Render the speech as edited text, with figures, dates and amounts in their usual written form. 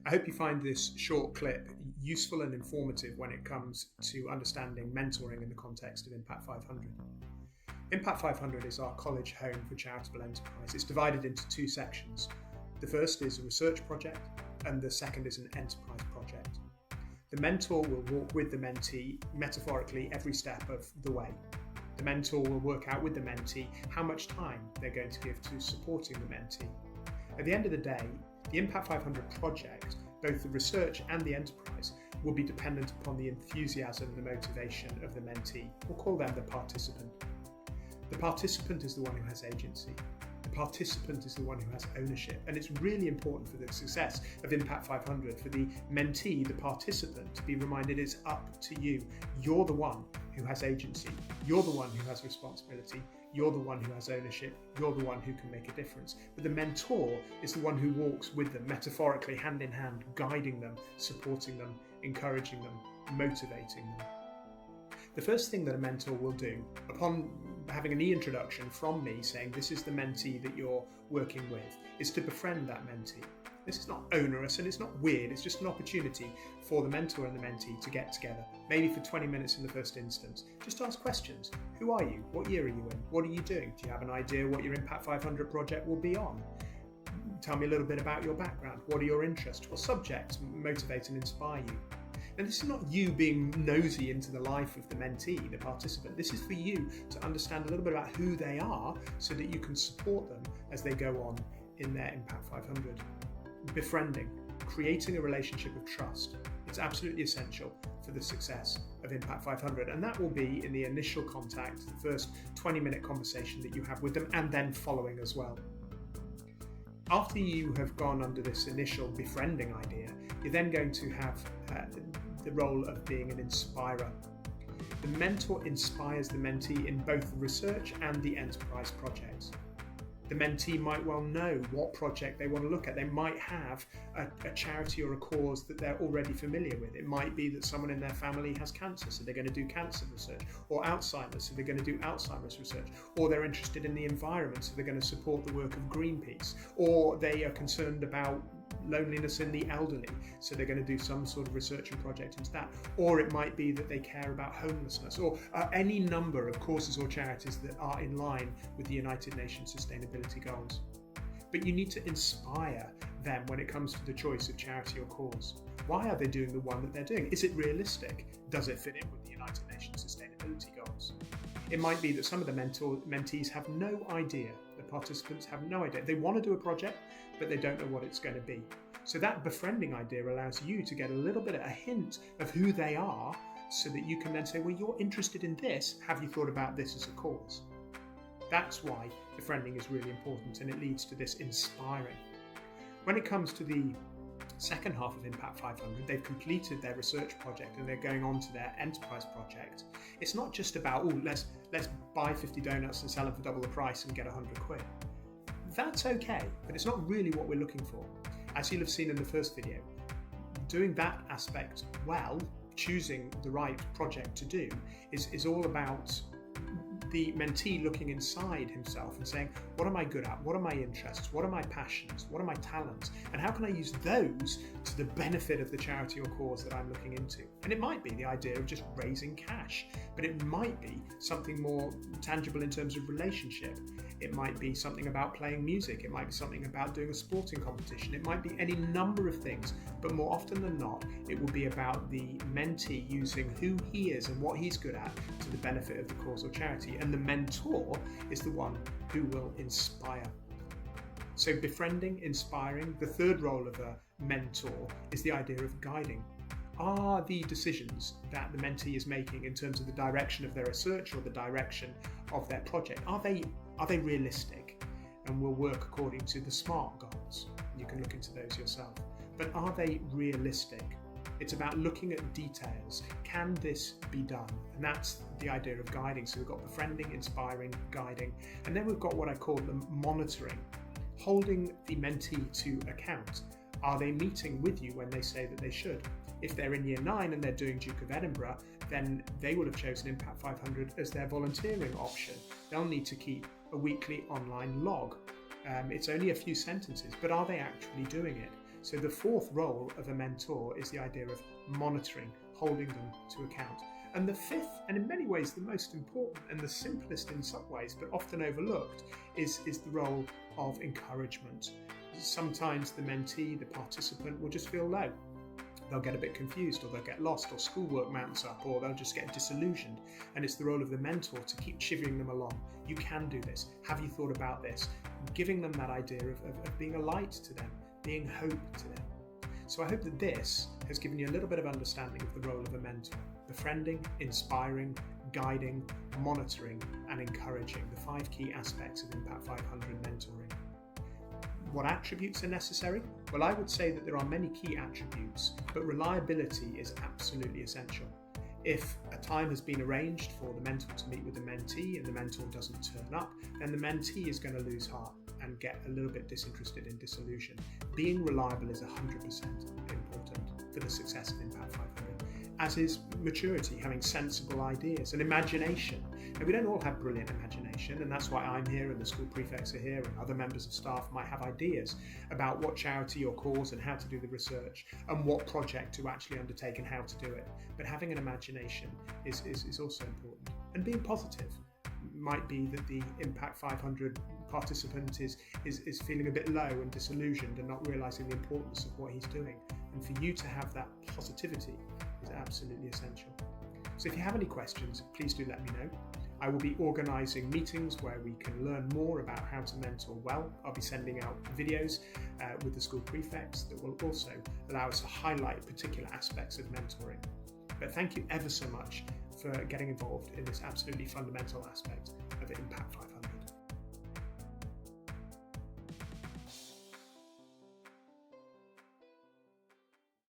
I hope you find this short clip useful and informative when it comes to understanding mentoring in the context of Impact 500. Impact 500 is our college home for charitable enterprise. It's divided into two sections. The first is a research project and the second is an enterprise project. The mentor will walk with the mentee metaphorically every step of the way. The mentor will work out with the mentee how much time they're going to give to supporting the mentee. At the end of the day, the Impact 500 project, both the research and the enterprise, will be dependent upon the enthusiasm and the motivation of the mentee. We'll call them the participant. The participant is the one who has agency. The participant is the one who has ownership. And it's really important for the success of Impact 500 for the mentee, the participant, to be reminded it's up to you. You're the one who has agency. You're the one who has responsibility. You're the one who has ownership. You're the one who can make a difference. But the mentor is the one who walks with them, metaphorically, hand in hand, guiding them, supporting them, encouraging them, motivating them. The first thing that a mentor will do, upon having an e-introduction from me saying this is the mentee that you're working with, is to befriend that mentee. This is not onerous and it's not weird, it's just an opportunity for the mentor and the mentee to get together, maybe for 20 minutes in the first instance. Just ask questions. Who are you? What year are you in? What are you doing? Do you have an idea what your Impact 500 project will be on? Tell me a little bit about your background. What are your interests? What subjects motivate and inspire you? Now, this is not you being nosy into the life of the mentee, the participant. This is for you to understand a little bit about who they are so that you can support them as they go on in their Impact 500. Befriending, creating a relationship of trust. It's absolutely essential for the success of Impact 500, and that will be in the initial contact, the first 20-minute conversation that you have with them, and then following as well. After you have gone under this initial befriending idea, you're then going to have the role of being an inspirer. The mentor inspires the mentee in both the research and the enterprise projects. The mentee might well know what project they want to look at. They might have a charity or a cause that they're already familiar with. It might be that someone in their family has cancer, so they're going to do cancer research, or Alzheimer's, so they're going to do Alzheimer's research, or they're interested in the environment, so they're going to support the work of Greenpeace, or they are concerned about loneliness in the elderly, so they're going to do some sort of research and project into that. Or it might be that they care about homelessness, or any number of causes or charities that are in line with the United Nations Sustainability Goals. But you need to inspire them when it comes to the choice of charity or cause. Why are they doing the one that they're doing? Is it realistic? Does it fit in with the United Nations Sustainability Goals? It might be that some of the mentees have no idea. The participants have no idea. They want to do a project, but they don't know what it's going to be. So that befriending idea allows you to get a little bit of a hint of who they are so that you can then say, well, you're interested in this. Have you thought about this as a cause? That's why befriending is really important, and it leads to this inspiring. When it comes to the second half of Impact 500, they've completed their research project and they're going on to their enterprise project. It's not just about, let's buy 50 donuts and sell them for double the price and get 100 quid. That's okay, but it's not really what we're looking for. As you'll have seen in the first video, doing that aspect well, choosing the right project to do, is all about the mentee looking inside himself and saying, what am I good at? What are my interests? What are my passions? What are my talents? And how can I use those to the benefit of the charity or cause that I'm looking into? And it might be the idea of just raising cash, but it might be something more tangible in terms of relationship. It might be something about playing music. It might be something about doing a sporting competition. It might be any number of things, but more often than not, it will be about the mentee using who he is and what he's good at to the benefit of the cause or charity. And the mentor is the one who will inspire. So befriending, inspiring. The third role of a mentor is the idea of guiding. Are the decisions that the mentee is making in terms of the direction of their research or the direction of their project, are they realistic and will work according to the SMART goals? You can look into those yourself. But are they realistic? It's about looking at details. Can this be done? And that's the idea of guiding. So we've got befriending, inspiring, guiding, and then we've got what I call the monitoring, holding the mentee to account. Are they meeting with you when they say that they should? If they're in year 9 and they're doing Duke of Edinburgh, then they will have chosen Impact 500 as their volunteering option. They'll need to keep a weekly online log. It's only a few sentences, but are they actually doing it? So the fourth role of a mentor is the idea of monitoring, holding them to account. And the fifth, and in many ways the most important and the simplest in some ways, but often overlooked, is the role of encouragement. Sometimes the mentee, the participant, will just feel low. They'll get a bit confused, or they'll get lost, or schoolwork mounts up, or they'll just get disillusioned. And it's the role of the mentor to keep chivvying them along. You can do this. Have you thought about this? Giving them that idea of being a light to them, being hope to them. So I hope that this has given you a little bit of understanding of the role of a mentor. Befriending, inspiring, guiding, monitoring, and encouraging, the 5 key aspects of Impact 500 mentoring. What attributes are necessary? Well, I would say that there are many key attributes, but reliability is absolutely essential. If a time has been arranged for the mentor to meet with the mentee and the mentor doesn't turn up, then the mentee is going to lose heart and get a little bit disinterested and disillusioned. Being reliable is 100% important for the success of Impact 500, as is maturity, having sensible ideas and imagination. And we don't all have brilliant imagination, and that's why I'm here and the school prefects are here and other members of staff might have ideas about what charity or cause and how to do the research and what project to actually undertake and how to do it. But having an imagination is also important. And being positive. Might be that the Impact 500 participant is feeling a bit low and disillusioned and not realising the importance of what he's doing. And for you to have that positivity is absolutely essential. So if you have any questions, please do let me know. I will be organising meetings where we can learn more about how to mentor well. I'll be sending out videos with the school prefects that will also allow us to highlight particular aspects of mentoring. But thank you ever so much for getting involved in this absolutely fundamental aspect of Impact 500.